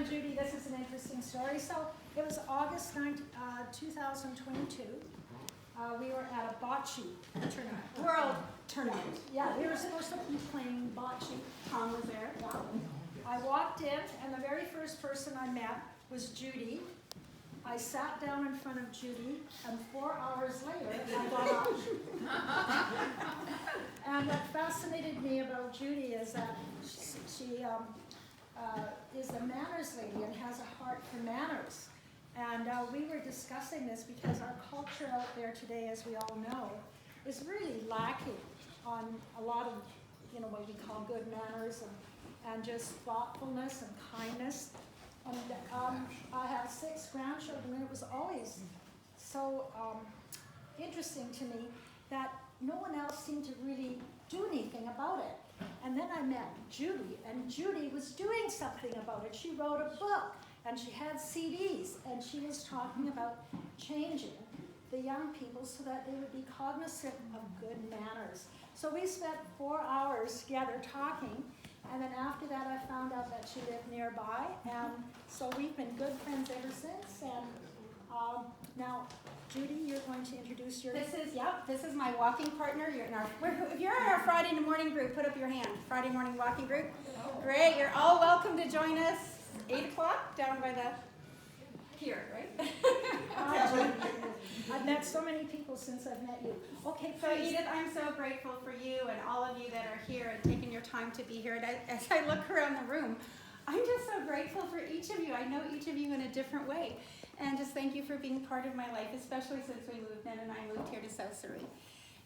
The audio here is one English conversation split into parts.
and Judy, this is an interesting story. So it was August 2022. We were at a bocce tournament, world tournament. Yeah, we were supposed to be playing bocce. Tom was there. Yeah. I walked in, and the very first person I met was Judy. I sat down in front of Judy, and 4 hours later, I got up. And what fascinated me about Judy is that she is a manners lady and has a heart for manners. And we were discussing this because our culture out there today, as we all know, is really lacking on a lot of, what we call good manners and just thoughtfulness and kindness. And I have 6 grandchildren, and it was always so interesting to me that no one else seemed to really do anything about it. And then I met Judy, and Judy was doing something about it. She wrote a book, and she had CDs, and she was talking about changing the young people so that they would be cognizant of good manners. So we spent 4 hours together talking, and then after that I found out that she lived nearby, and so we've been good friends ever since. And now, Judy, you're going to introduce your... This is my walking partner. If you're in our Friday morning group, put up your hand. Friday morning walking group. Great, you're all welcome to join us 8 o'clock down by the pier, right? I've met so many people since I've met you. Okay, so Edith, I'm so grateful for you and all of you that are here and taking your time to be here. And as I look around the room, I'm just so grateful for each of you. I know each of you in a different way. And just thank you for being part of my life, especially since Ned and I moved here to South Surrey.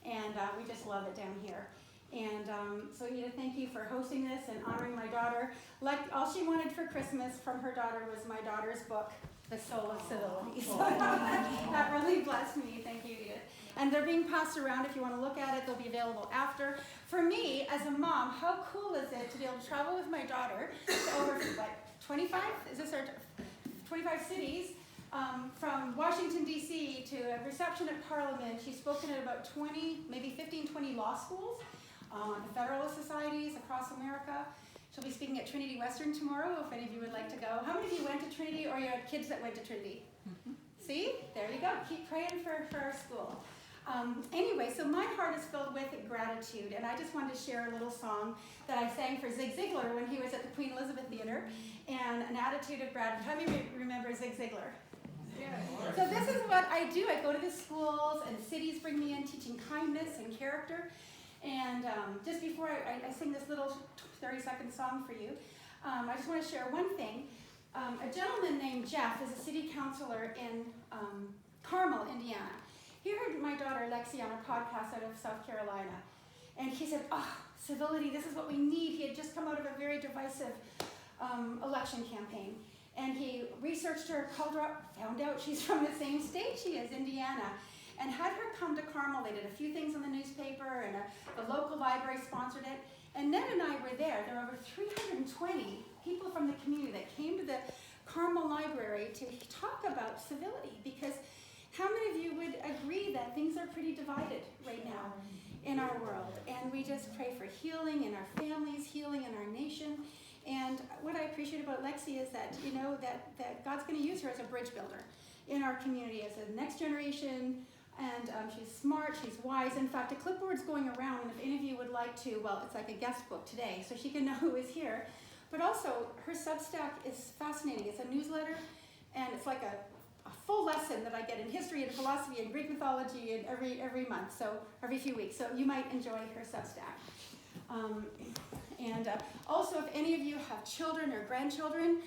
And we just love it down here. And so Edith, thank you for hosting this and honoring my daughter. Like all she wanted for Christmas from her daughter was my daughter's book, The Soul of Civility. So that really blessed me. Thank you, Edith. And they're being passed around. If you want to look at it, they'll be available after. For me, as a mom, how cool is it to be able to travel with my daughter to over 25? Is this our 25 cities? From Washington, D.C. to a reception at Parliament. She's spoken at about 20, maybe 15, 20 law schools, the Federalist Societies across America. She'll be speaking at Trinity Western tomorrow, if any of you would like to go. How many of you went to Trinity, or you had kids that went to Trinity? See? There you go. Keep praying for our school. Anyway, so my heart is filled with gratitude, and I just wanted to share a little song that I sang for Zig Ziglar when he was at the Queen Elizabeth Theater, and an attitude of gratitude. How many remember Zig Ziglar? So this is what I do. I go to the schools, and cities bring me in teaching kindness and character. And just before I sing this little 30-second song for you, I just want to share one thing. A gentleman named Jeff is a city councilor in Carmel, Indiana. He heard my daughter Lexi on a podcast out of South Carolina. And he said, civility, this is what we need. He had just come out of a very divisive election campaign. And he researched her, called her up, found out she's from the same state she is, Indiana, and had her come to Carmel. They did a few things in the newspaper, and the local library sponsored it. And Ned and I were there. There were over 320 people from the community that came to the Carmel Library to talk about civility, because how many of you would agree that things are pretty divided right now in our world? And we just pray for healing in our families, healing in our nation. And what I appreciate about Lexi is that, that God's going to use her as a bridge builder in our community as a next generation. And she's smart, she's wise. In fact, a clipboard's going around, and if any of you would like to, it's like a guest book today, so she can know who is here. But also, her Substack is fascinating. It's a newsletter, and it's like a full lesson that I get in history and philosophy and Greek mythology and every month, so every few weeks. So you might enjoy her Substack. Also, if any of you have children or grandchildren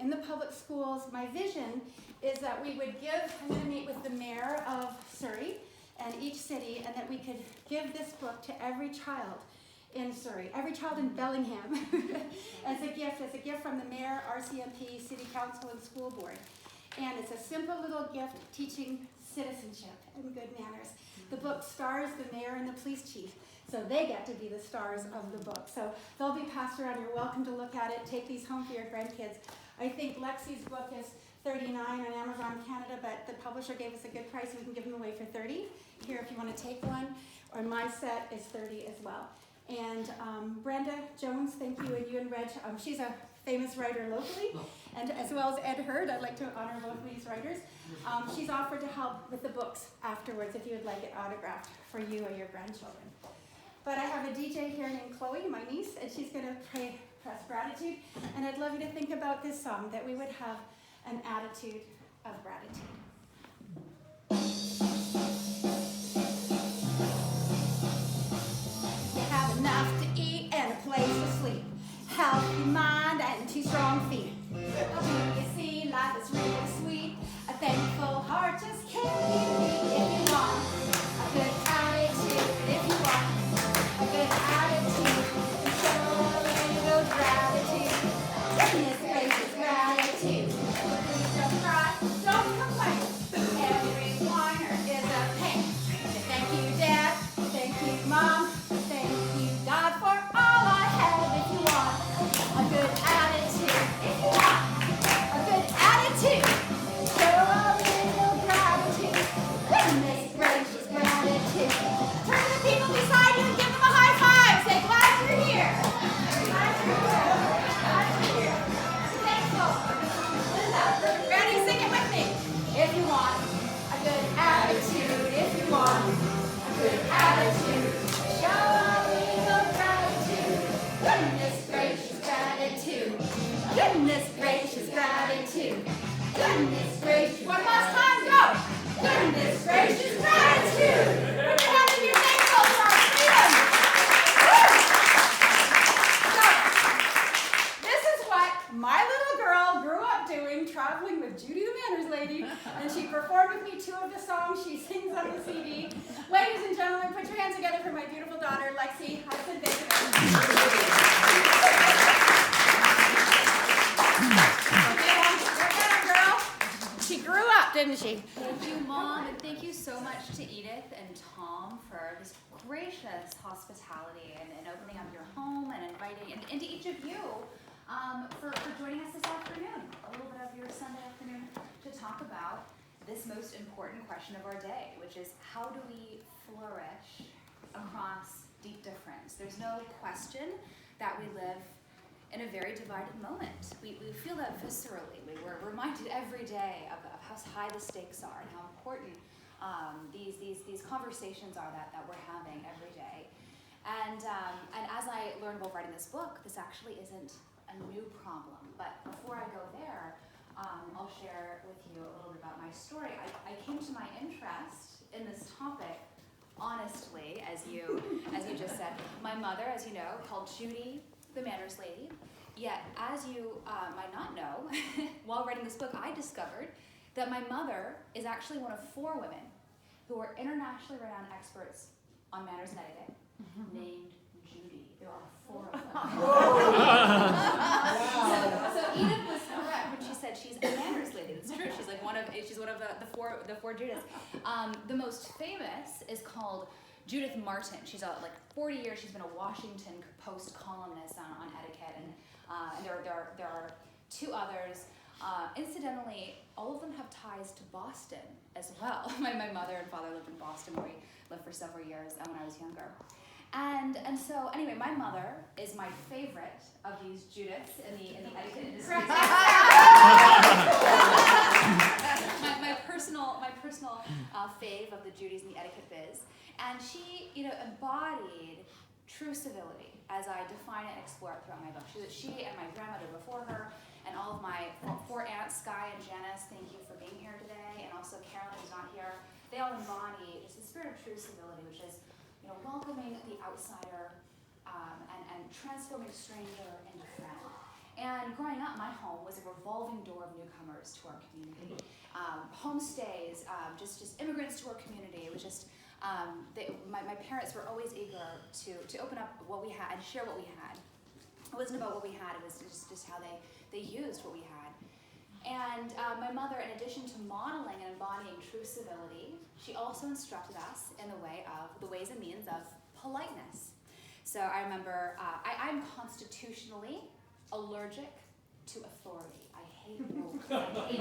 in the public schools, my vision is that we would I'm going to meet with the mayor of Surrey and each city, and that we could give this book to every child in Surrey, every child in Bellingham, as a gift from the mayor, RCMP, city council, and school board. And it's a simple little gift teaching citizenship and good manners. The book stars the mayor and the police chief, so they get to be the stars of the book. So they'll be passed around. You're welcome to look at it. Take these home for your grandkids. I think Lexi's book is $39 on Amazon Canada, but the publisher gave us a good price, so we can give them away for $30. Here, if you want to take one. Or my set is $30 as well. And Brenda Jones, thank you, and you and Reg. She's a famous writer locally, and as well as Ed Hurd. I'd like to honor both of these writers. She's offered to help with the books afterwards if you would like it autographed for you or your grandchildren. But I have a DJ here named Chloe, my niece, and she's going to press gratitude. And I'd love you to think about this song, that we would have an attitude of gratitude. You have enough to eat and a place to sleep, healthy mind and 2 strong feet. You see, life is really sweet. A thankful heart just can't be beat. If you want a good attitude, if you want a good attitude, show a little gratitude. Goodness gracious, gratitude. Please don't cry, don't complain. Every whiner is a pain. Thank you, Dad. Thank you, Mom. Thank you, God, for all I have. If you want a good attitude, if you want a good attitude, show a little gratitude. Goodness gracious, gratitude. Turn to the people beside you and give them a high five. Say, glad you're here. Glad you're here. Glad you're here. Thankful. Linda, ready? Sing it with me. If you want a good attitude, if you want a good attitude, show a little gratitude. Goodness gracious, gratitude. Goodness gracious, gratitude. Goodness gracious. One last time, go. Goodness gracious, gratitude. Put your hands if you're thankful for our freedom. So, this is what my little girl grew up doing, traveling with Judy the Manners Lady, and she performed with me 2 of the songs she sings on the CD. Ladies and gentlemen, put your hands together for my beautiful daughter, Alexandra Hudson. She grew up, didn't she? Thank you, Mom, and thank you so much to Edith and Tom for this gracious hospitality and opening up your home and inviting, and to each of you for joining us this afternoon, a little bit of your Sunday afternoon, to talk about this most important question of our day, which is how do we flourish across deep difference? There's no question that we live in a very divided moment. We feel that viscerally. We're reminded every day of how high the stakes are and how important these conversations are that we're having every day. And as I learned while writing this book, this actually isn't a new problem. But before I go there, I'll share with you a little bit about my story. I came to my interest in this topic honestly, as you just said. My mother, as you know, called Judy the Manners Lady. Yet, as you might not know, while writing this book, I discovered that my mother is actually one of 4 women who are internationally renowned experts on manners and etiquette, named Judy. There are 4 of them. So Edith was correct when she said she's a manners lady. That's true. She's like one of the four Judiths. The most famous is called Judith Martin. She's like 40 years. She's been a Washington Post columnist on etiquette, and there are 2 others. Incidentally, all of them have ties to Boston as well. My mother and father lived in Boston, where we lived for several years when I was younger. And so anyway, my mother is my favorite of these Judiths in the etiquette industry. my personal fave of the Judys in the etiquette biz. And she, embodied true civility as I define it and explore it throughout my book. She and my grandmother before her, and all of my 4 aunts, Sky and Janice, thank you for being here today, and also Carolyn, who's not here. They all embody just the spirit of true civility, which is, welcoming the outsider and transforming stranger into friend. And growing up, my home was a revolving door of newcomers to our community. Homestays, just immigrants to our community. It was just, my parents were always eager to open up what we had and share what we had. It wasn't about what we had, it was just how they used what we had. And my mother, in addition to modeling and embodying true civility, she also instructed us in the ways and means of politeness. So I remember, I'm constitutionally allergic to authority. I hate rules. I hate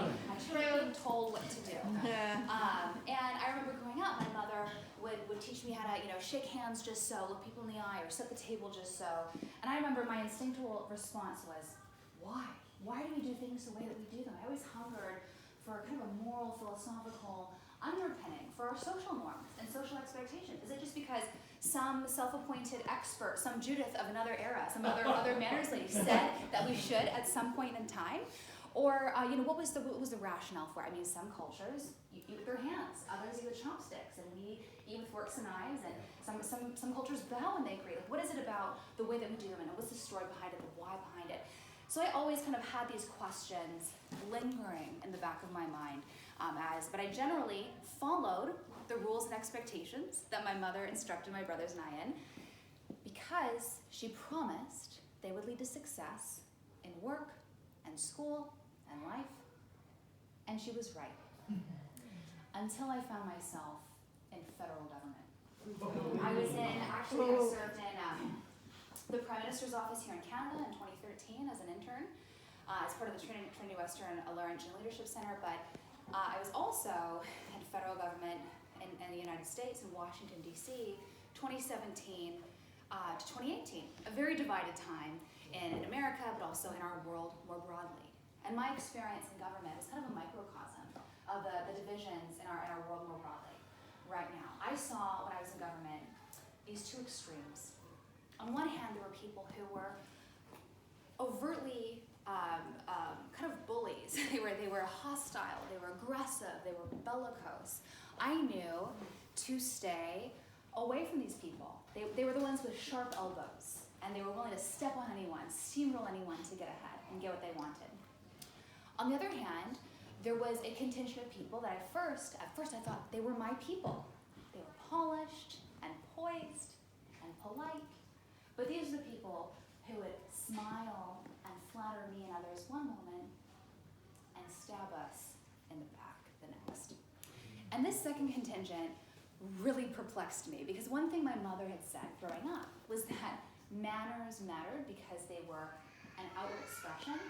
being told what to do. And I remember growing up, my mother would teach me how to, shake hands just so, look people in the eye, or set the table just so. And I remember my instinctual response was, why? Why do we do things the way that we do them? I always hungered for kind of a moral, philosophical underpinning for our social norms and social expectations. Is it just because some self-appointed expert, some Judith of another era, some other manners lady said that we should at some point in time? Or what was the rationale for it? I mean, some cultures you eat with their hands, others eat with chopsticks, and we eat with forks and knives, and some cultures bow when they agree. Like, what is it about the way that we do them, and what's the story behind it, the why behind it? So I always kind of had these questions lingering in the back of my mind, but I generally followed the rules and expectations that my mother instructed my brothers and I in, because she promised they would lead to success in work and school and life, and she was right. Until I found myself in federal government. I served in the Prime Minister's office here in Canada in 2013 as an intern, as part of the Trinity Western Laurentian Leadership Center, but I was also in federal government in the United States, in Washington, D.C., 2017 to 2018, a very divided time in America, but also in our world more broadly. And my experience in government was kind of a microcosm of the divisions in our world more broadly right now. I saw, when I was in government, these two extremes. On one hand, there were people who were overtly kind of bullies. They were hostile, they were aggressive, they were bellicose. I knew to stay away from these people. They were the ones with sharp elbows, and they were willing to step on anyone, steamroll anyone to get ahead and get what they wanted. On the other hand, there was a contingent of people that at first I thought they were my people. They were polished and poised and polite, but these are the people who would smile and flatter me and others one moment and stab us in the back the next. And this second contingent really perplexed me, because one thing my mother had said growing up was that manners mattered because they were an outward expression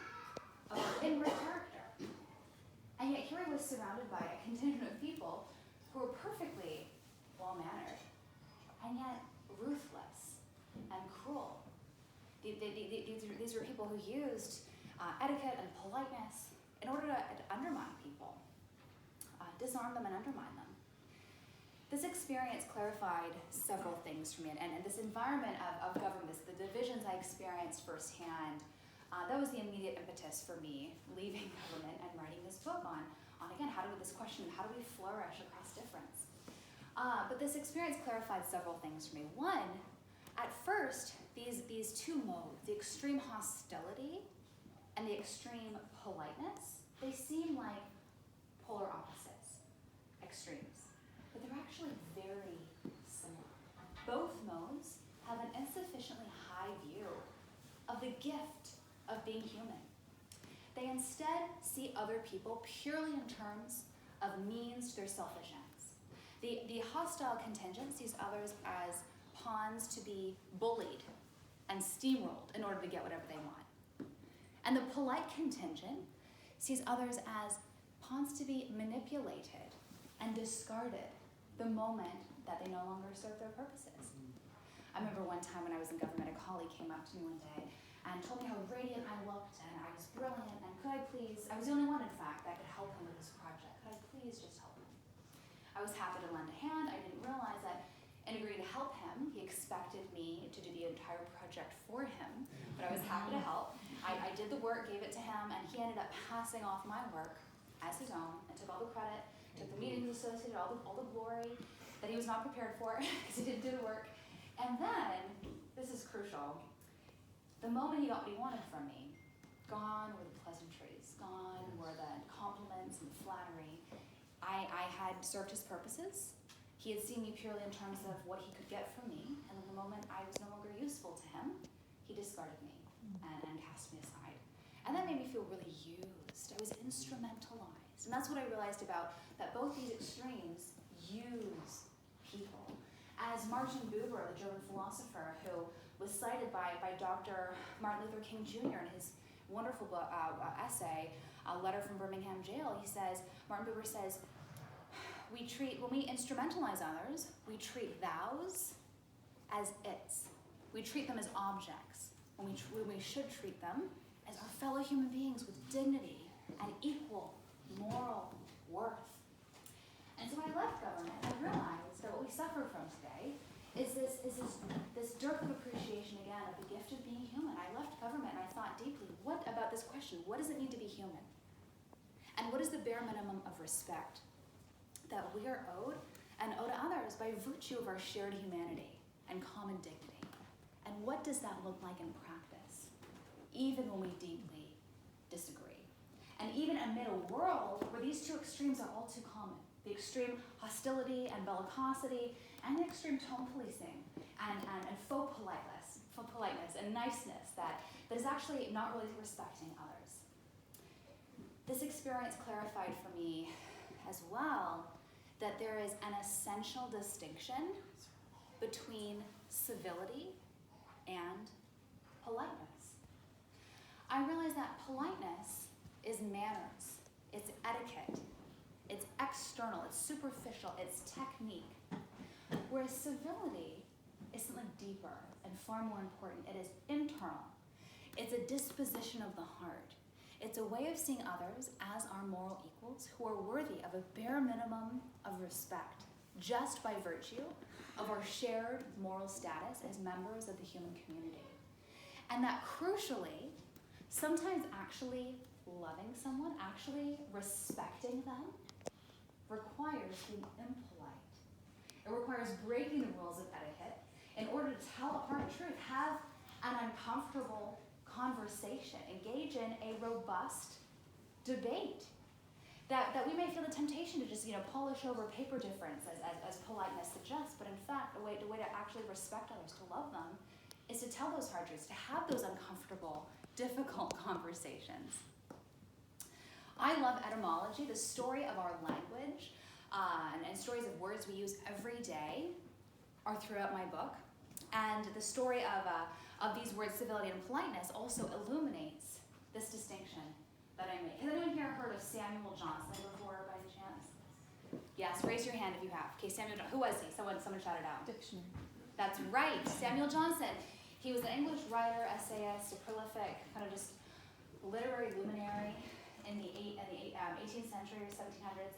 of our inward character. And yet here I was surrounded by a contingent of people who were perfectly well-mannered, and yet ruthless and cruel. These were people who used etiquette and politeness in order to undermine people, disarm them and undermine them. This experience clarified several things for me, and this environment of government, the divisions I experienced firsthand, that was the immediate impetus for me leaving government and writing this book on again, this question of how do we flourish across difference. But this experience clarified several things for me. One, at first, these two modes, the extreme hostility and the extreme politeness, they seem like polar opposites, extremes, but they're actually very similar. Both modes have an insufficiently high view of the gift of being human. They instead see other people purely in terms of means to their selfish ends. The hostile contingent sees others as pawns to be bullied and steamrolled in order to get whatever they want. And the polite contingent sees others as pawns to be manipulated and discarded the moment that they no longer serve their purposes. I remember one time when I was in government, a colleague came up to me one day and told me how radiant I looked and I was brilliant, and could I please, I was the only one in fact that could help him with this project, could I please just help him? I was happy to lend a hand. I didn't realize that in agreeing to help him, he expected me to do the entire project for him, but I was happy to help. I did the work, gave it to him, and he ended up passing off my work as his own and took all the credit, took the meetings associated, all the glory that he was not prepared for because he didn't do the work. And then, this is crucial, the moment he got what he wanted from me, gone were the pleasantries, gone were the compliments and flattery. I had served his purposes. He had seen me purely in terms of what he could get from me, and the moment I was no longer useful to him, he discarded me and cast me aside. And that made me feel really used. I was instrumentalized. And that's what I realized about that both these extremes use people. As Martin Buber, the German philosopher who was cited by Dr. Martin Luther King Jr. in his wonderful book, essay, A Letter from Birmingham Jail, Martin Buber says, when we instrumentalize others, we treat thous as its. We treat them as objects when we should treat them as our fellow human beings with dignity and equal moral worth. And so when I left government, I realized that what we suffer from today is this dearth of appreciation again of the gift of being human. I left government and I thought deeply, what about this question? What does it mean to be human? And what is the bare minimum of respect that we are owed and owe to others by virtue of our shared humanity and common dignity? And what does that look like in practice, even when we deeply disagree? And even amid a world where these two extremes are all too common, the extreme hostility and bellicosity, and the extreme tone policing and faux politeness and niceness that is actually not really respecting others. This experience clarified for me as well that there is an essential distinction between civility and politeness. I realized that politeness is manners, it's etiquette, it's external, it's superficial, it's technique. Whereas civility is something deeper and far more important. It is internal. It's a disposition of the heart. It's a way of seeing others as our moral equals who are worthy of a bare minimum of respect just by virtue of our shared moral status as members of the human community. And that crucially, sometimes actually loving someone, actually respecting them, requires being impolite. It requires breaking the rules of etiquette in order to tell a hard truth, have an uncomfortable conversation, engage in a robust debate. That we may feel the temptation to just polish over paper difference as politeness suggests, but in fact, the way to actually respect others, to love them, is to tell those hard truths, to have those uncomfortable, difficult conversations. I love etymology, the story of our language, and stories of words we use every day are throughout my book. And the story of these words, civility and politeness, also illuminates this distinction that I make. Has anyone here heard of Samuel Johnson before, by any chance? Yes, raise your hand if you have. Okay, Samuel Johnson. Who was he? Someone shout it out. Dictionary. That's right, Samuel Johnson. He was an English writer, essayist, a prolific, kind of just literary luminary in the 18th century or 1700s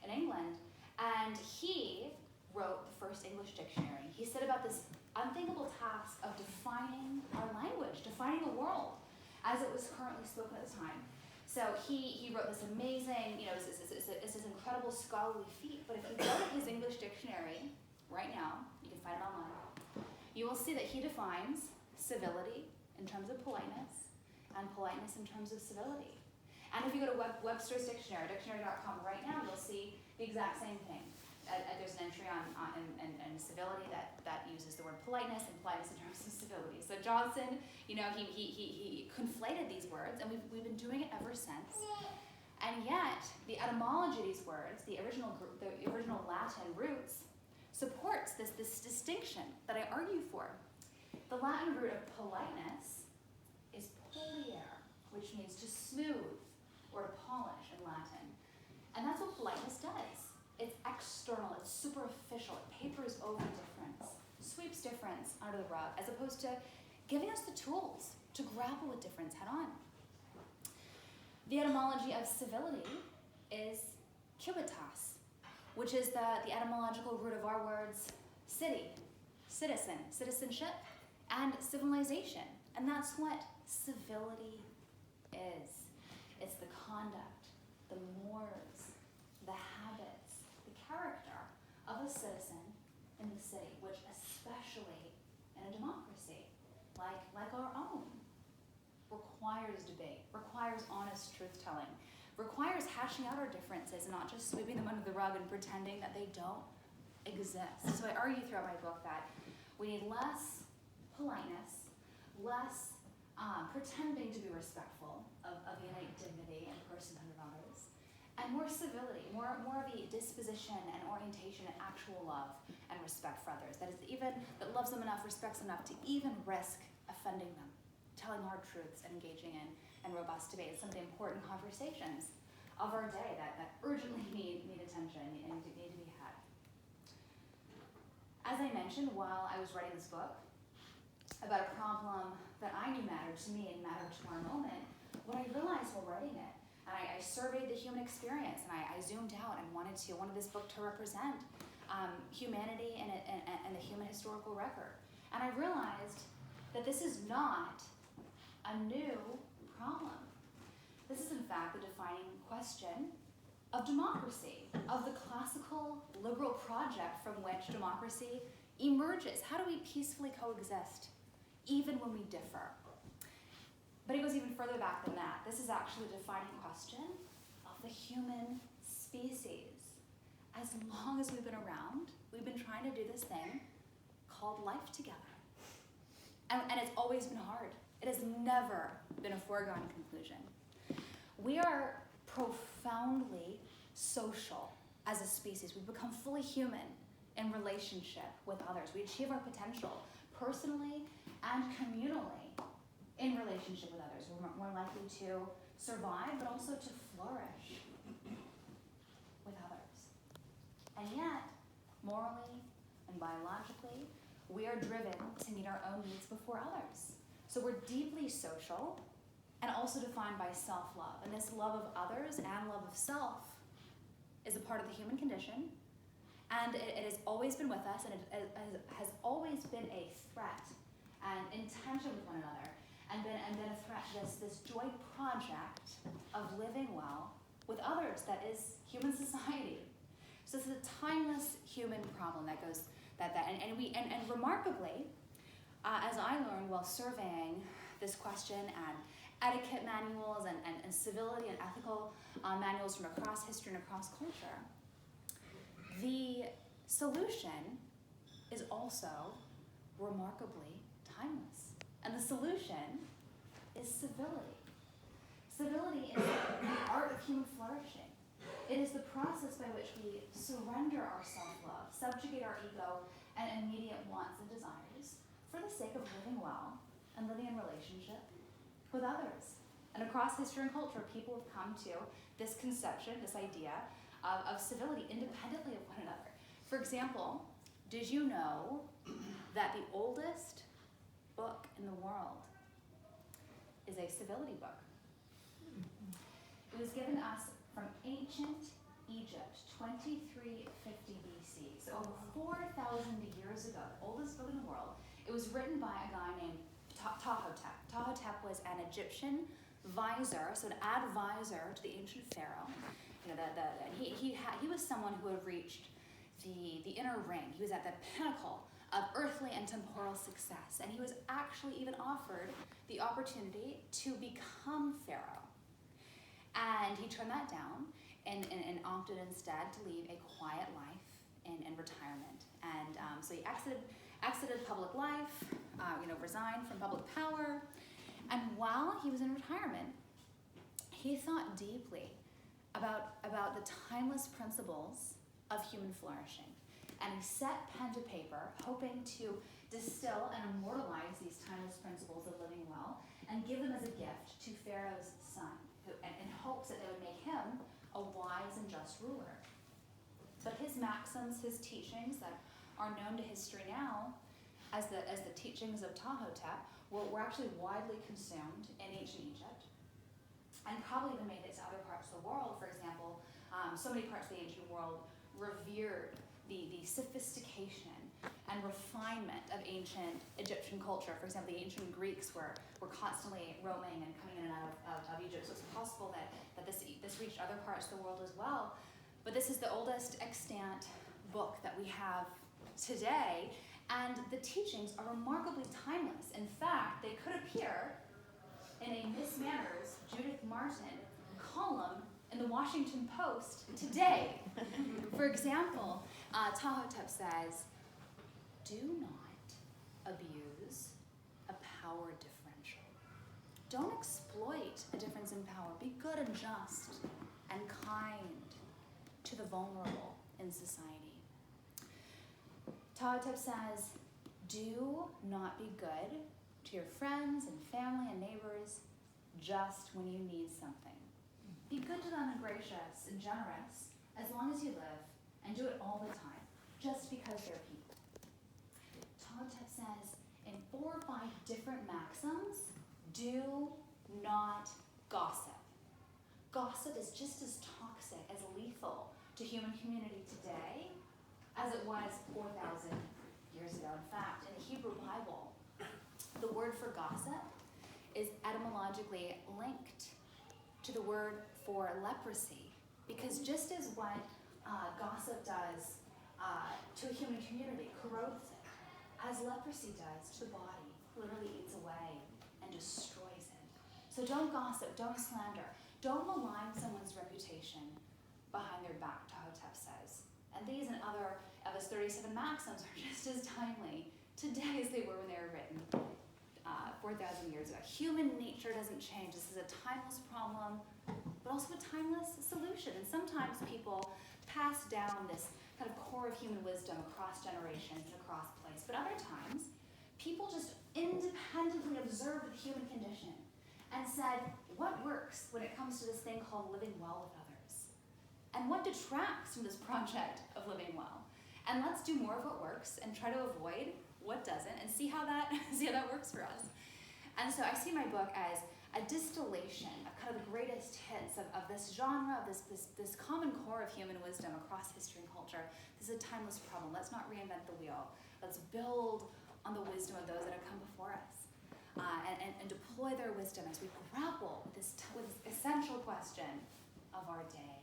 in England. And he wrote the first English dictionary. He set about this unthinkable task of defining our language, defining the world as it was currently spoken at the time. So he wrote this amazing, it's this incredible scholarly feat. But if you go to his English dictionary right now, you can find it online, you will see that he defines civility in terms of politeness and politeness in terms of civility. And if you go to Webster's Dictionary, dictionary.com right now, you'll see the exact same thing. There's an entry on civility that uses the word politeness and politeness in terms of civility. So Johnson, he conflated these words, and we've been doing it ever since. And yet, the etymology of these words, the original Latin roots, supports this distinction that I argue for. The Latin root of politeness is poliere, which means to smooth or to polish in Latin. And that's what politeness does. It's external, it's superficial, it papers over difference, sweeps difference under the rug, as opposed to giving us the tools to grapple with difference head on. The etymology of civility is civitas, which is the etymological root of our words city, citizen, citizenship, and civilization. And that's what civility is. It's the conduct, the mores, the habits, the character of a citizen in the city, which especially in a democracy like our own, requires debate, requires honest truth-telling, requires hashing out our differences and not just sweeping them under the rug and pretending that they don't exist. So I argue throughout my book that we need less politeness, less pretending to be respectful of the innate dignity and personhood of others, and more civility, more of a disposition and orientation and actual love and respect for others. That loves them enough, respects them enough to even risk offending them, telling hard truths and engaging in robust debate. Some of the important conversations of our day that urgently need attention and need to be had. As I mentioned while I was writing this book about a problem that I knew mattered to me and mattered to our moment, what I realized while writing it, and I surveyed the human experience, and I zoomed out and wanted this book to represent humanity and the human historical record. And I realized that this is not a new problem. This is in fact the defining question of democracy, of the classical liberal project from which democracy emerges. How do we peacefully coexist, even when we differ? But it goes even further back than that. This is actually the defining question of the human species. As long as we've been around, we've been trying to do this thing called life together. And it's always been hard. It has never been a foregone conclusion. We are profoundly social as a species. We become fully human in relationship with others. We achieve our potential personally and communally in relationship with others. We're more likely to survive, but also to flourish with others. And yet, morally and biologically, we are driven to meet our own needs before others. So we're deeply social and also defined by self-love. And this love of others and love of self is a part of the human condition. And it has always been with us, and it has always been a threat and in tension with one another, and been a threat to this joint project of living well with others that is human society. So this is a timeless human problem that goes and remarkably, as I learned while surveying this question and etiquette manuals and civility and ethical manuals from across history and across culture, the solution is also remarkably timeless. And the solution is civility. Civility is the art of human flourishing. It is the process by which we surrender our self-love, subjugate our ego and immediate wants and desires for the sake of living well and living in relationship with others. And across history and culture, people have come to this conception, this idea of civility independently of one another. For example, did you know that the oldest book in the world is a civility book? It was given us from ancient Egypt, 2350 BC, so over 4,000 years ago, the oldest book in the world. It was written by a guy named Ptahhotep. Ptahhotep was an Egyptian vizier, so an advisor to the ancient pharaoh. You know, he was someone who had reached the inner ring. He was at the pinnacle of earthly and temporal success, and he was actually even offered the opportunity to become pharaoh. And he turned that down and opted instead to lead a quiet life in retirement. And so he exited public life, resigned from public power. And while he was in retirement, he thought deeply about the timeless principles of human flourishing. And he set pen to paper, hoping to distill and immortalize these timeless principles of living well and give them as a gift to Pharaoh's son, in hopes that they would make him a wise and just ruler. But his maxims, his teachings that are known to history now as the teachings of Ptahhotep were actually widely consumed in ancient Egypt and probably even made it to other parts of the world. For example, so many parts of the ancient world revered the sophistication and refinement of ancient Egyptian culture. For example, the ancient Greeks were constantly roaming and coming in and out of Egypt, so it's possible that this reached other parts of the world as well. But this is the oldest extant book that we have today, and the teachings are remarkably timeless. In fact, they could appear in a Miss Manners, Judith Martin column in the Washington Post today. For example, Ptahhotep says, "Do not abuse a power differential. Don't exploit a difference in power. Be good and just and kind to the vulnerable in society." Ptahhotep says, "Do not be good to your friends and family and neighbors just when you need something. Be good to them and gracious and generous as long as you live, and do it all the time, just because they're people." Ptahhotep says in 4 or 5 different maxims, do not gossip. gossip is just as toxic, as lethal to human community today as it was 4,000 years ago. In fact, in the Hebrew Bible, the word for gossip is etymologically linked to the word for leprosy, because just as what gossip does to a human community, corrodes it, as leprosy does to the body, literally eats away and destroys it. So don't gossip, don't slander, don't malign someone's reputation behind their back, Tahotep says. And these and other of his 37 maxims are just as timely today as they were when they were written 4,000 years ago. Human nature doesn't change. This is a timeless problem, but also a timeless solution. And sometimes people pass down this kind of core of human wisdom across generations and across place. But other times, people just independently observed the human condition and said, what works when it comes to this thing called living well with others? And what detracts from this project of living well? And let's do more of what works and try to avoid what doesn't and see how that works for us. And so I see my book as a distillation of kind of the greatest hits of this genre, of this common core of human wisdom across history and culture. This is a timeless problem. Let's not reinvent the wheel. Let's build on the wisdom of those that have come before us and deploy their wisdom as we grapple with this essential question of our day.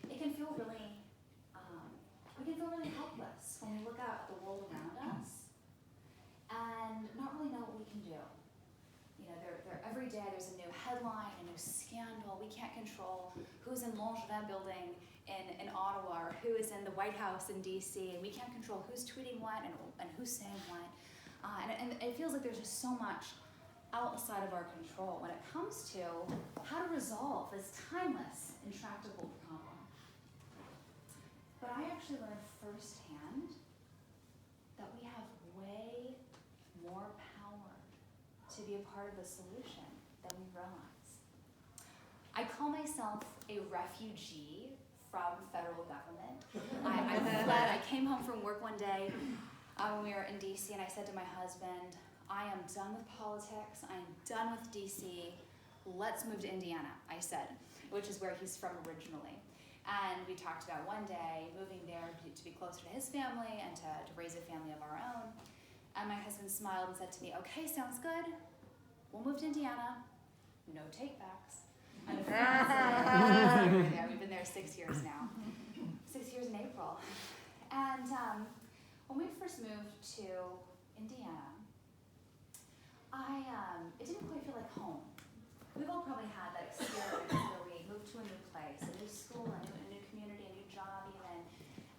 It can feel really, we can feel really helpless when we look out at the world around us and not really know what we can do. You know, every day there's a new headline, a new scandal. We can't control who's in Longevin building in Ottawa or who is in the White House in DC, and we can't control who's tweeting what and who's saying what. And it feels like there's just so much outside of our control when it comes to how to resolve this timeless, intractable problem. But I actually learned firsthand that we have way more power to be a part of the solution than we realize. I call myself a refugee from federal government. I came home from work one day when we were in DC, and I said to my husband, I am done with politics, I am done with DC, let's move to Indiana, I said, which is where he's from originally. And we talked about one day moving there to be closer to his family and to raise a family of our own. And my husband smiled and said to me, okay, sounds good. We'll move to Indiana. No take-backs. And a few months later, we've been there 6 years now. 6 years in April. And when we first moved to Indiana, it didn't quite feel like home. We've all probably had that experience where we moved to a new place, a new school, a new community, a new job even.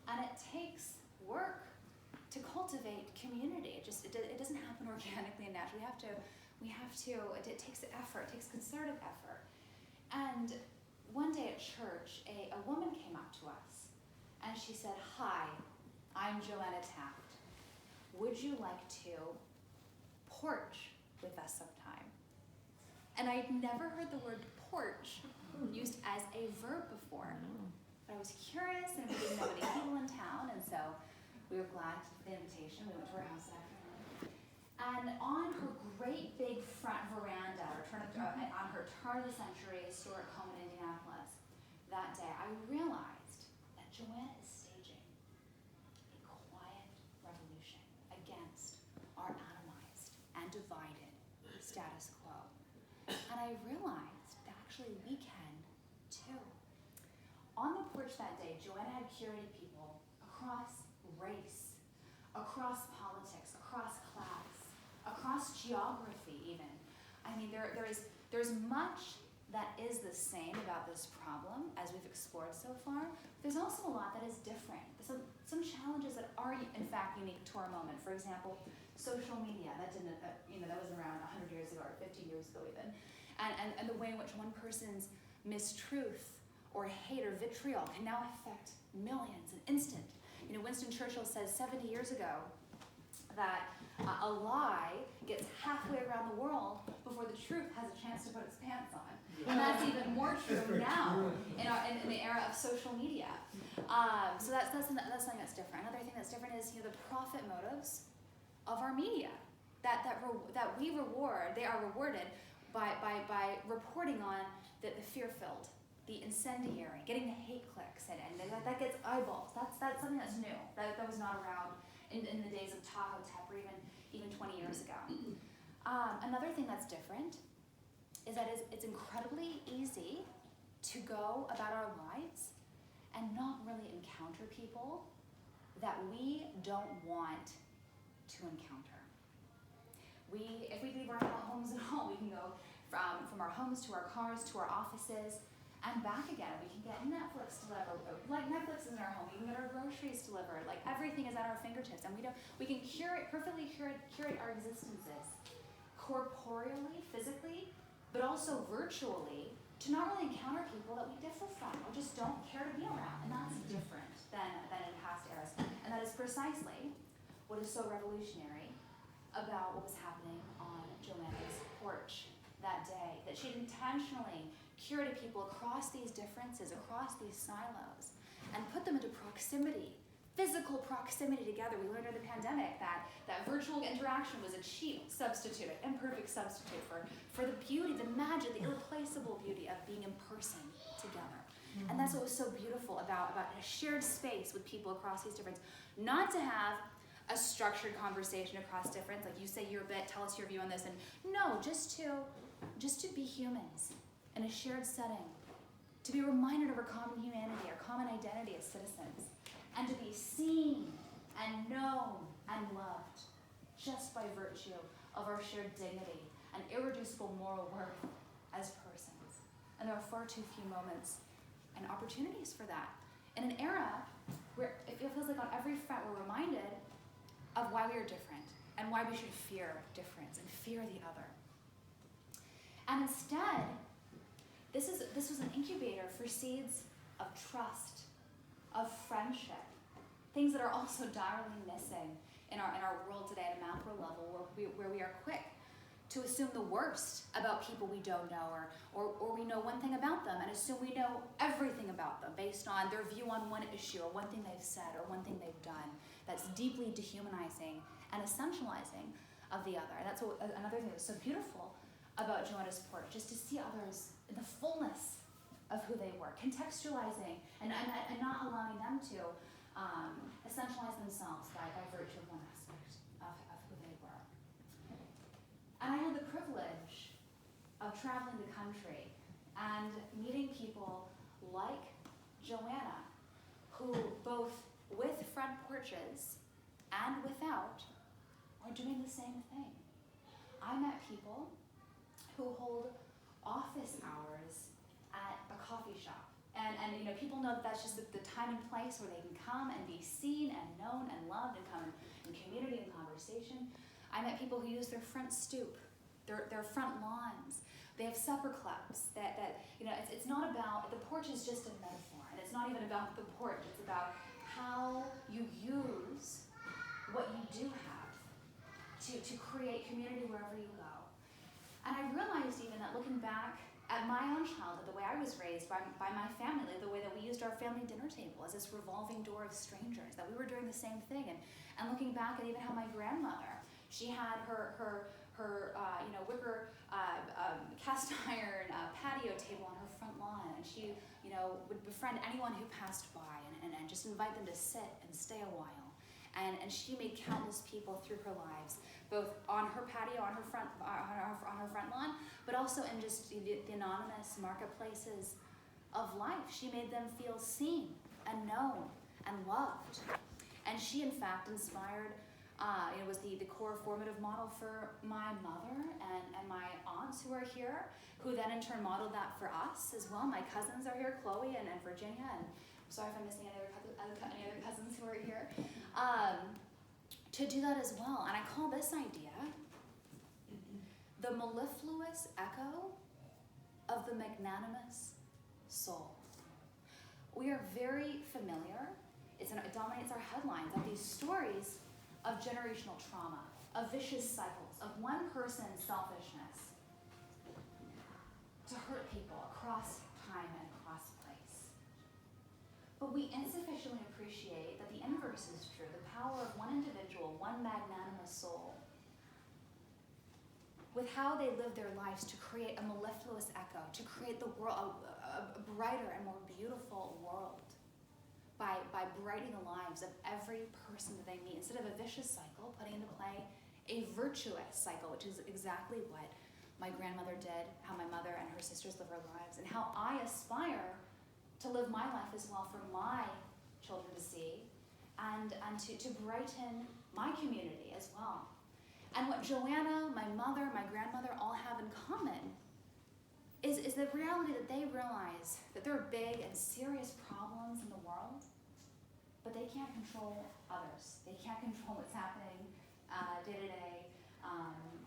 And it takes work to cultivate community. It doesn't happen organically and naturally. It takes effort, it takes concerted effort. And one day at church, a woman came up to us and she said, hi, I'm Joanna Taft. Would you like to porch with us sometime? And I'd never heard the word porch used as a verb before. But I was curious, and we didn't know any people in town, and so we were glad for the invitation. We went to her house that afternoon. And on her great big front veranda, on her turn-of-the-century historic home in Indianapolis, that day, I realized that Joanna is staging a quiet revolution against our atomized and divided status quo. And I realized that actually we can too. On the porch that day, Joanna had curated people across race, across politics, across class, across geography even. I mean, there's much that is the same about this problem as we've explored so far. There's also a lot that is different. Some challenges that are in fact unique to our moment. For example, social media, that wasn't around 100 years ago or 50 years ago even. And the way in which one person's mistruth or hate or vitriol can now affect millions, an instant. You know, Winston Churchill says 70 years ago that a lie gets halfway around the world before the truth has a chance to put its pants on. And that's even more true now in the era of social media. So that's something that's different. Another thing that's different is the profit motives of our media that we reward. They are rewarded by reporting on the fear-filled, the incendiary, getting the hate clicks, and that gets eyeballs. That's something that's new. That was not around in the days of Tahoe Tep or even 20 years ago. Another thing that's different is that it's incredibly easy to go about our lives and not really encounter people that we don't want to encounter. If we leave our homes at home, we can go from our homes to our cars to our offices and back again. We can get Netflix delivered, like Netflix is in our home. We can get our groceries delivered. Like everything is at our fingertips, and we can perfectly curate our existences corporeally, physically, but also virtually, to not really encounter people that we differ from or just don't care to be around. And that's different than in past eras. And that is precisely what is so revolutionary about what was happening on Joanna's porch that day. That she intentionally curated people across these differences, across these silos, and put them into proximity, physical proximity together. We learned during the pandemic that virtual interaction was a cheap substitute, an imperfect substitute for the beauty, the magic, the irreplaceable beauty of being in person together. Mm-hmm. And that's what was so beautiful about a shared space with people across these differences. Not to have a structured conversation across difference, like you say your bit, tell us your view on this, and no, just to be humans in a shared setting, to be reminded of our common humanity, our common identity as citizens, and to be seen and known and loved just by virtue of our shared dignity and irreducible moral worth as persons. And there are far too few moments and opportunities for that. In an era where it feels like on every front we're reminded of why we are different and why we should fear difference and fear the other. And instead, this was an incubator for seeds of trust, of friendship, things that are also direly missing in our world today at a macro level, where we are quick to assume the worst about people we don't know, or we know one thing about them and assume we know everything about them based on their view on one issue or one thing they've said or one thing they've done. That's deeply dehumanizing and essentializing of the other. And that's another thing that was so beautiful about Joanna's porch, just to see others in the fullness of who they were, contextualizing and not allowing them to essentialize themselves by virtue of one aspect of who they were. And I had the privilege of traveling the country and meeting people like Joanna, who both with front porches and without are doing the same thing. I met people who hold office hours at a coffee shop. And people know that that's just the time and place where they can come and be seen and known and loved and come in community and conversation. I met people who use their front stoop, their front lawns. They have supper clubs it's not about, the porch is just a metaphor. And it's not even about the porch, it's about how you use what you do have to create community wherever you go. And I realized even that looking back at my own childhood, the way I was raised by my family, the way that we used our family dinner table as this revolving door of strangers, that we were doing the same thing. And looking back at even how my grandmother, she had her wicker cast iron patio table on her front lawn, and she would befriend anyone who passed by and just invite them to sit and stay a while. And she made countless people through her lives, both on her patio, on her front lawn, but also in just the anonymous marketplaces of life. She made them feel seen and known and loved. And she, in fact, inspired, was the core formative model for my mother and my aunts who are here, who then in turn modeled that for us as well. My cousins are here, Chloe and Virginia, and I'm sorry if I'm missing any other cousins who are here. To do that as well. And I call this idea the mellifluous echo of the magnanimous soul. We are very familiar, it dominates our headlines, of these stories of generational trauma, of vicious cycles, of one person's selfishness to hurt people across time and across place. But we insufficiently appreciate that the inverse is true, the power of one individual, one magnanimous soul, with how they live their lives to create a mellifluous echo, to create the world, a brighter and more beautiful world by brightening the lives of every person that they meet. Instead of a vicious cycle, putting into play a virtuous cycle, which is exactly what my grandmother did, how my mother and her sisters live their lives, and how I aspire to live my life as well for my children to see, and to brighten my community as well. And what Joanna, my mother, my grandmother all have in common is the reality that they realize that there are big and serious problems in the world, but they can't control others. They can't control what's happening day to day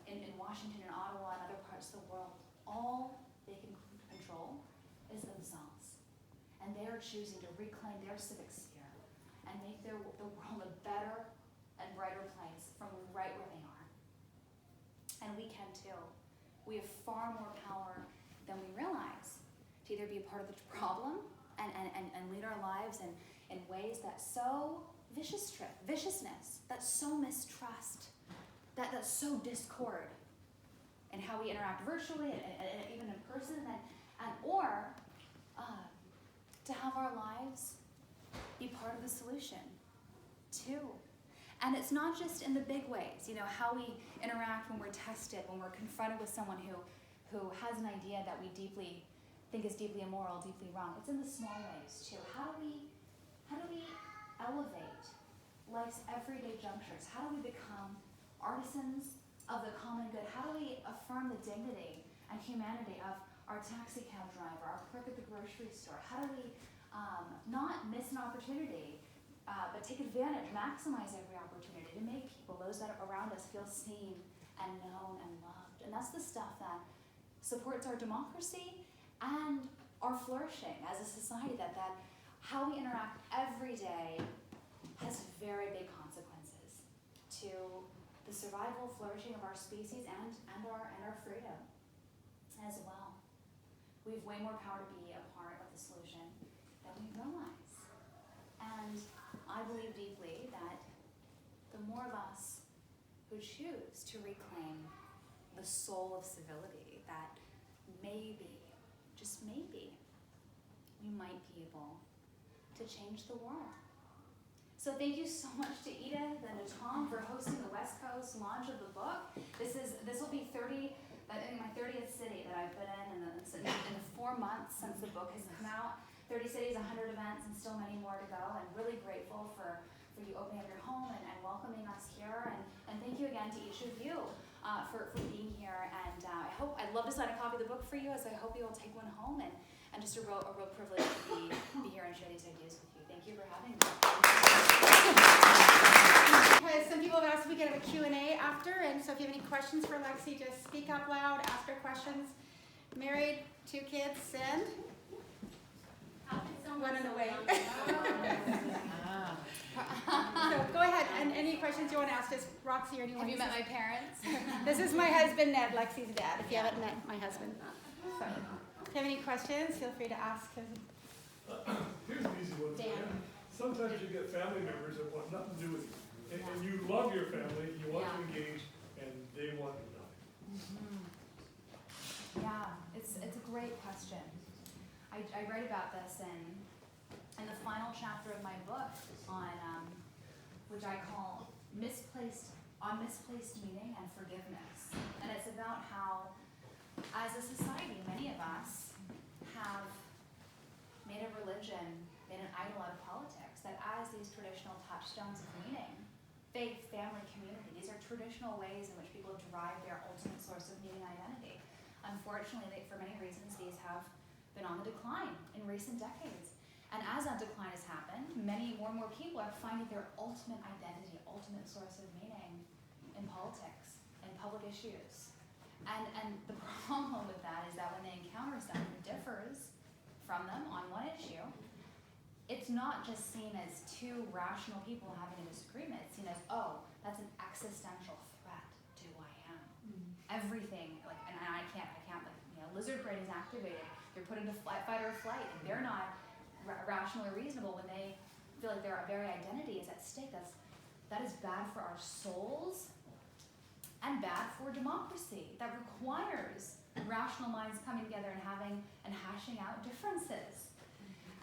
in Washington and Ottawa and other parts of the world. All they can control is themselves. And they are choosing to reclaim their civic sphere and make the world a better and brighter place from right where they are. And we can too. We have far more power than we realize to either be a part of the problem and lead our lives in ways that sow viciousness, that sow mistrust, that sow discord in how we interact virtually and even in person, or to have our lives be part of the solution too. And it's not just in the big ways, how we interact when we're tested, when we're confronted with someone who has an idea that we deeply think is deeply immoral, deeply wrong. It's in the small ways too. How do we elevate life's everyday junctures? How do we become artisans of the common good? How do we affirm the dignity and humanity of our taxi cab driver, our clerk at the grocery store? How do we not miss an opportunity, but take advantage, maximize every opportunity to make people, those that are around us, feel seen and known and loved? And that's the stuff that supports our democracy and our flourishing as a society, that how we interact every day has very big consequences to the survival, flourishing of our species and our freedom as well. We have way more power to be a part of the solution than we realize. And I believe deeply that the more of us who choose to reclaim the soul of civility, that maybe, just maybe, we might be able to change the world. So thank you so much to Edith and to Tom for hosting the West Coast launch of the book. This will be my 30th city that I've been in the 4 months since the book has come out. 30 cities, 100 events, and still many more to go. I'm really grateful for you opening up your home and welcoming us here. And thank you again to each of you for being here. And I'd love to sign a copy of the book for you, as I hope you will take one home. And just a real privilege to be here and share these ideas with you. Thank you for having me. Because some people have asked if we could have a Q&A after, and so if you have any questions for Lexi, just speak up loud, ask her questions. Married, 2 kids, send. One in the way. So go ahead, and any questions you want to ask us, Roxy or anyone. Have you met my parents? This is my husband, Ned, Lexi's dad, if you haven't met my husband. So, if you have any questions, feel free to ask. Here's an easy one for you. Sometimes you get family members that want nothing to do with you. And you love your family, you want to engage, and they want nothing. Yeah, it's a great question. I write about this in the final chapter of my book on which I call misplaced meaning and forgiveness. And it's about how, as a society, many of us have made a religion, made an idol out of politics, that as these traditional touchstones of meaning, faith, family, community, these are traditional ways in which people derive their ultimate source of meaning and identity. Unfortunately, for many reasons, these have been on the decline in recent decades. And as that decline has happened, more and more people are finding their ultimate identity, ultimate source of meaning in politics, in public issues. And the problem with that is that when they encounter someone who differs from them on one issue, it's not just seen as 2 rational people having a disagreement. It's seen as, oh, that's an existential threat to who I am. Everything, and I can't, lizard brain is activated. They're put into fight or flight, and they're not rational or reasonable when they feel like their very identity is at stake. That is bad for our souls, and bad for democracy, that requires rational minds coming together and having and hashing out differences.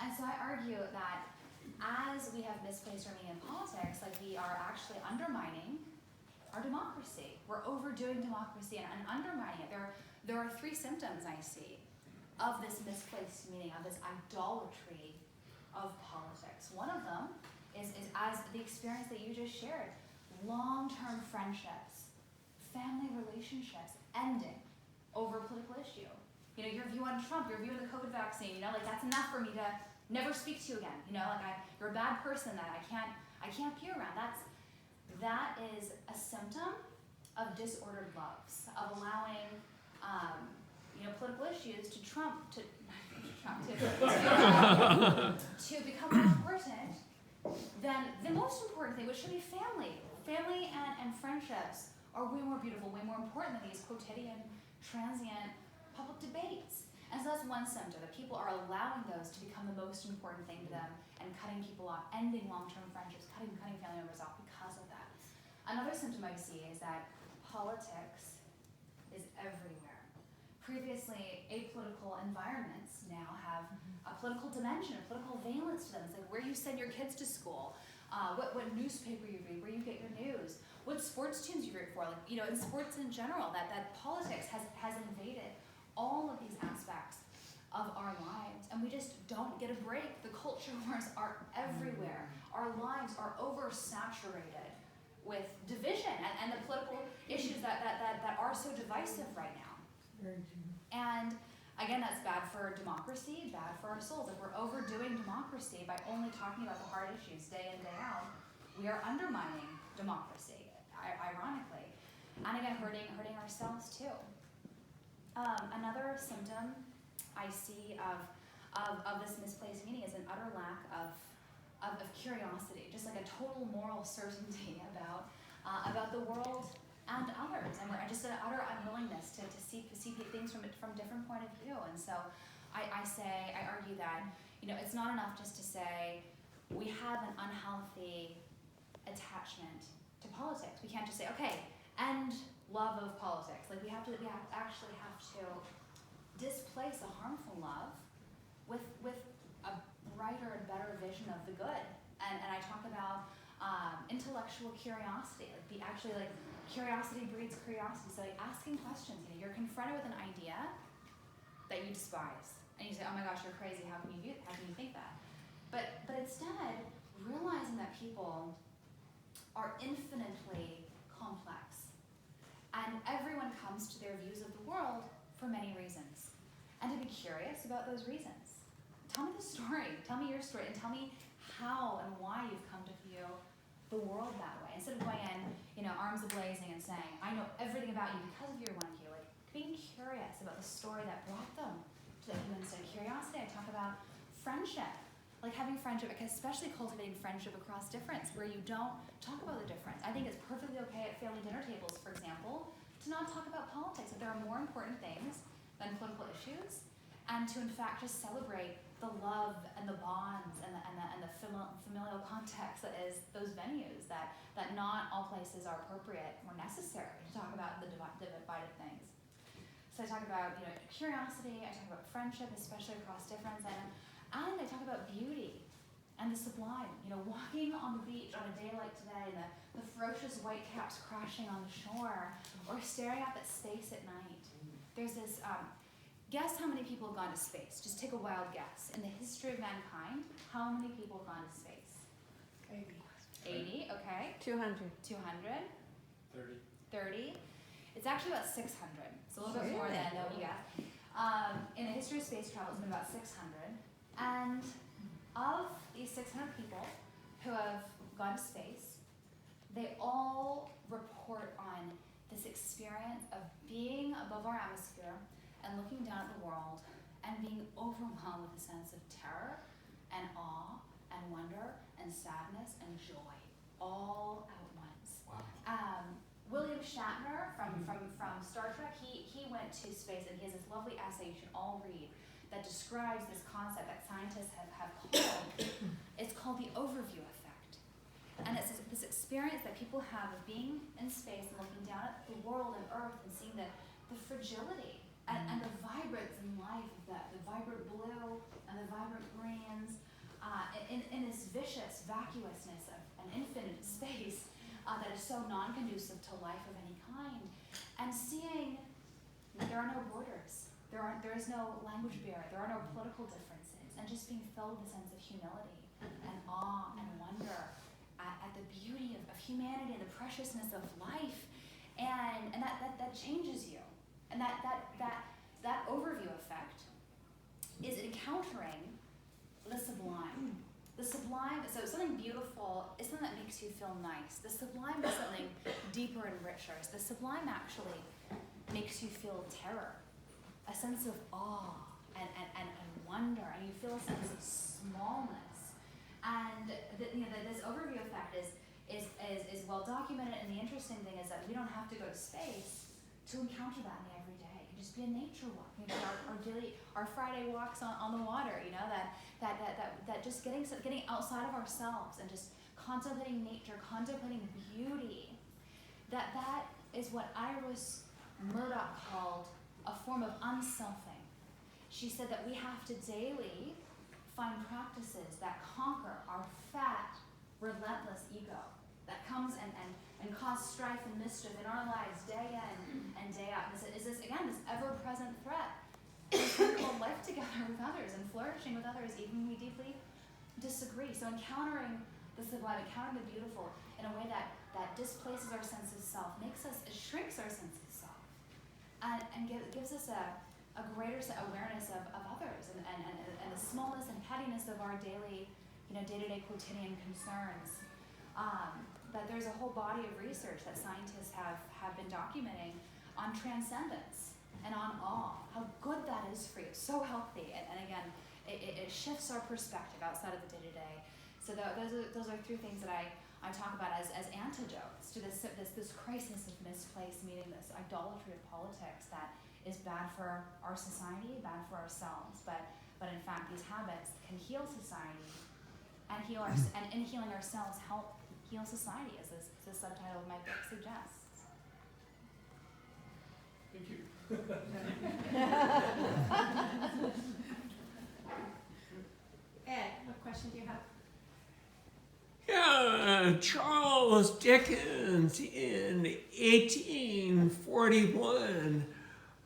And so I argue that as we have misplaced our meaning in politics, like we are actually undermining our democracy. We're overdoing democracy and undermining it. There are three symptoms I see of this misplaced meaning, of this idolatry of politics. One of them is as the experience that you just shared, long-term friendships, family relationships ending over a political issue. You know, your view on Trump, your view on the COVID vaccine, you know, like that's enough for me to never speak to you again. You know, like you're a bad person that I can't be around. That is a symptom of disordered loves, of allowing political issues to to become more important than the most important thing, which should be family. Family and friendships are way more beautiful, way more important than these quotidian, transient public debates. And so that's one symptom, that people are allowing those to become the most important thing to them and cutting people off, ending long-term friendships, cutting family members off because of that. Another symptom I see is that politics is everywhere. Previously, apolitical environments now have a political dimension, a political valence to them. It's like where you send your kids to school, what newspaper you read, where you get your news, what sports teams you root for. Like, you know, in sports in general, that politics has invaded all of these aspects of our lives, and we just don't get a break. The culture wars are everywhere. Our lives are oversaturated with division and the political issues that are so divisive right now. And again, that's bad for democracy, bad for our souls. If we're overdoing democracy by only talking about the hard issues day in, day out, we are undermining democracy, ironically. And again, hurting ourselves too. Another symptom I see of this misplaced meaning is an utter lack of curiosity, just like a total moral certainty about the world and others, and just an utter unwillingness to see things from a different point of view. And so I argue that, you know, it's not enough just to say we have an unhealthy attachment to politics. We can't just say, okay, end love of politics. Like we actually have to displace a harmful love with a brighter and better vision of the good. And I talk about intellectual curiosity. Curiosity breeds curiosity. So like asking questions. You know, you're confronted with an idea that you despise, and you say, "Oh my gosh, you're crazy. How can you think that?" But instead, realizing that people are infinitely complex, and everyone comes to their views of the world for many reasons, and to be curious about those reasons. Tell me the story. Tell me your story, and tell me how and why you've come to view the world that way. Instead of going in, you know, arms a-blazing and saying, I know everything about you because of your one view. Like being curious about the story that brought them to that human state. Curiosity, I talk about friendship. Like having friendship, especially cultivating friendship across difference, where you don't talk about the difference. I think it's perfectly okay at family dinner tables, for example, to not talk about politics. That there are more important things than political issues, and to in fact just celebrate the love and the bonds and the familial context that is those venues, that not all places are appropriate or necessary to talk about the divided things. So I talk about, you know, curiosity, I talk about friendship, especially across difference, and I talk about beauty and the sublime. You know, walking on the beach on a day like today, and the ferocious whitecaps crashing on the shore, or staring up at space at night. There's this guess how many people have gone to space. Just take a wild guess. In the history of mankind, how many people have gone to space? 80, okay. 200. 200? 30. 30? It's actually about 600. It's a little bit more than what you guess. In the history of space travel, it's been about 600. And of these 600 people who have gone to space, they all report on this experience of being above our atmosphere and looking down at the world and being overwhelmed with a sense of terror and awe and wonder and sadness and joy all at once. Wow. William Shatner from Star Trek, he went to space, and he has this lovely essay you should all read that describes this concept that scientists have called, it's called the overview effect. And it's this experience that people have of being in space and looking down at the world and Earth and seeing the fragility and the vibrance in life, the vibrant blue and the vibrant greens, in this vicious vacuousness of an infinite space that is so non-conducive to life of any kind. And seeing that there are no borders, there is no language barrier, there are no political differences, and just being filled with a sense of humility and awe and wonder at the beauty of humanity and the preciousness of life, and that changes you. And that overview effect is encountering the sublime. The sublime, so something beautiful is something that makes you feel nice. The sublime is something deeper and richer. The sublime actually makes you feel terror, a sense of awe and wonder, and you feel a sense of smallness. And this overview effect is well documented, and the interesting thing is that we don't have to go to space to encounter that in the everyday. It can just be a nature walk, maybe our Friday walks on the water, that just getting outside of ourselves and just contemplating nature, contemplating beauty. That is what Iris Murdoch called a form of unselfing. She said that we have to daily find practices that conquer our fat, relentless ego that comes and cause strife and mischief in our lives day in and day out. Is this ever-present threat of life together with others and flourishing with others, even when we deeply disagree. So encountering the sublime, encountering the beautiful in a way that displaces our sense of self, it shrinks our sense of self, and gives us a greater awareness of others and the smallness and pettiness of our daily, day-to-day quotidian concerns. That there's a whole body of research that scientists have been documenting on transcendence and on awe, how good that is for you, so healthy, and again, it shifts our perspective outside of the day-to-day. So those are three things that I talk about as antidotes to this crisis of misplaced meaning, this idolatry of politics that is bad for our society, bad for ourselves, but in fact these habits can heal society and in healing ourselves help heal society, as the subtitle of my book suggests. Thank you. Ed, what question do you have? Yeah, Charles Dickens in 1841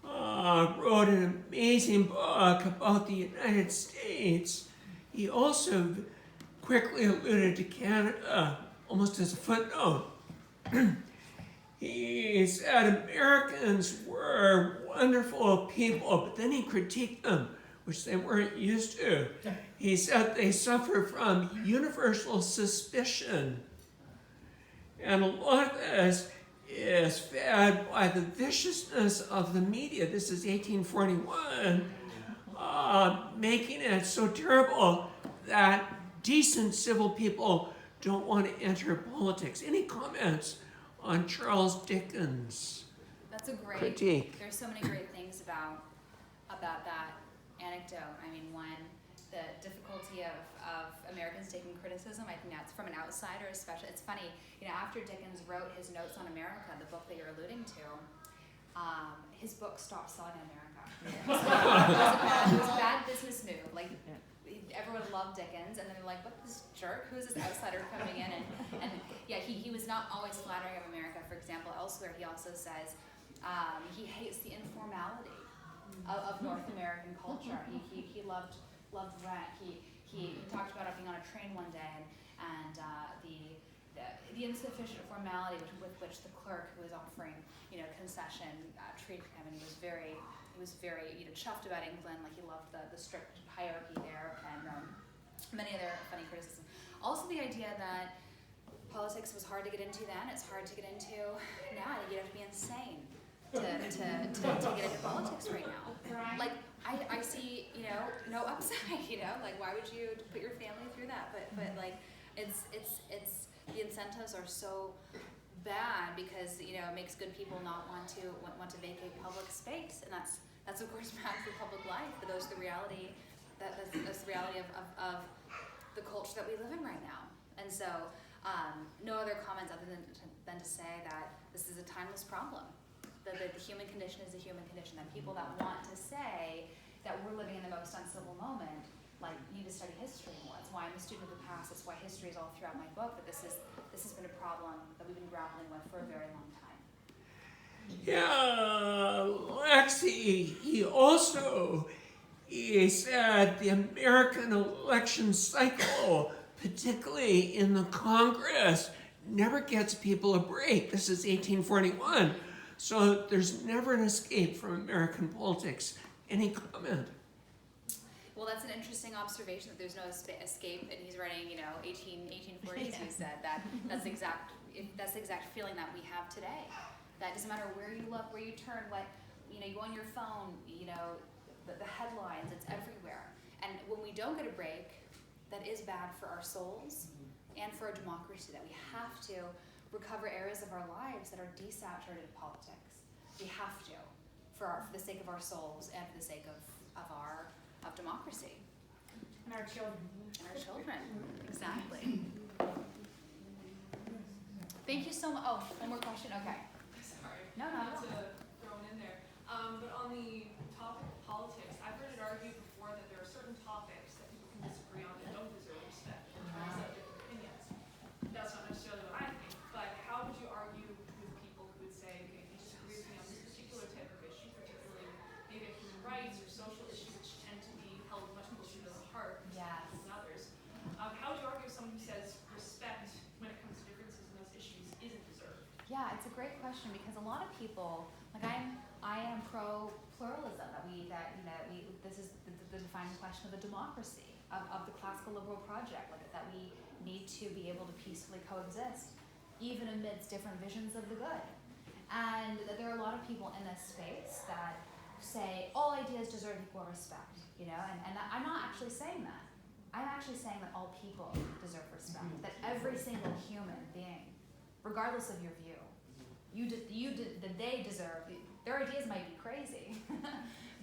wrote an amazing book about the United States. He also quickly alluded to Canada, almost as a footnote. He said Americans were wonderful people, but then he critiqued them, which they weren't used to. He said they suffer from universal suspicion. And a lot of this is fed by the viciousness of the media. This is 1841, making it so terrible that decent civil people don't want to enter politics. Any comments on Charles Dickens' That's a great critique? There's so many great things about that anecdote. I mean, one, the difficulty of Americans taking criticism. I think that's from an outsider, especially. It's funny, after Dickens wrote his Notes on America, the book that you're alluding to, his book stopped selling in America. It was a bad business move. Like, everyone loved Dickens, and then they're like, "What, this jerk? Who's this outsider coming in?" And yeah, he was not always flattering of America. For example, elsewhere he also says he hates the informality of North American culture. He loved rent. He talked about being on a train one day and the insufficient formality with which the clerk who was offering concession treated him, and he was very chuffed about England. Like, he loved the strict hierarchy there, and many other funny criticisms. Also, the idea that politics was hard to get into then, it's hard to get into now. I think you'd have to be insane to get into politics right now. Like, I see, no upside, like, why would you put your family through that? But like, it's the incentives are so bad because, it makes good people not want to vacate public space, and that's of course bad for public life, but that's the reality, that's the reality of the culture that we live in right now. And so, No other comments other than to say that this is a timeless problem. That the human condition is a human condition. That people that want to say that we're living in the most uncivil moment, like, need to study history more. That's why I'm a student of the past. That's why history is all throughout my book. That this has been a problem that we've been grappling with for a very long time. Yeah, Lexi, he said the American election cycle, particularly in the Congress, never gets people a break. This is 1841. So there's never an escape from American politics. Any comment? Well, that's an interesting observation that there's no escape, and he's writing, 1840s. He said that's the exact feeling that we have today. That doesn't matter where you look, where you turn, you go on your phone, the headlines, it's everywhere. And when we don't get a break, that is bad for our souls and for our democracy. That we have to recover areas of our lives that are desaturated in politics. We have to, for the sake of our souls and for the sake of democracy. And our children. And our children, exactly. Thank you so much. Oh, one more question, okay. Sorry. No. Not to throw it in there. But on the topic of politics, I've heard it argued before that there are certain topics that people can disagree on that don't deserve respect in terms of different opinions. That's not necessarily what I think, but how would you argue with people who would say, okay, if you disagree with me on this particular type of issue, particularly maybe human rights or social issues which tend to be held much closer to the heart Yes. than others, how would you argue with someone who says respect when it comes to differences in those issues isn't deserved? Yeah, it's a great question because a lot of people, I am pro pluralism. This is the defining question of the democracy of the classical liberal project. That we need to be able to peacefully coexist, even amidst different visions of the good. And that there are a lot of people in this space that say all ideas deserve equal respect. And I'm not actually saying that. I'm actually saying that all people deserve respect. That every single human being, regardless of your view, they deserve. Their ideas might be crazy,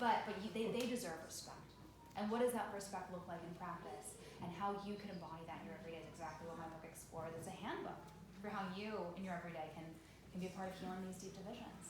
but they deserve respect. And what does that respect look like in practice? And how you can embody that in your everyday is exactly what my book explores. It's a handbook for how you, in your everyday, can be a part of healing these deep divisions.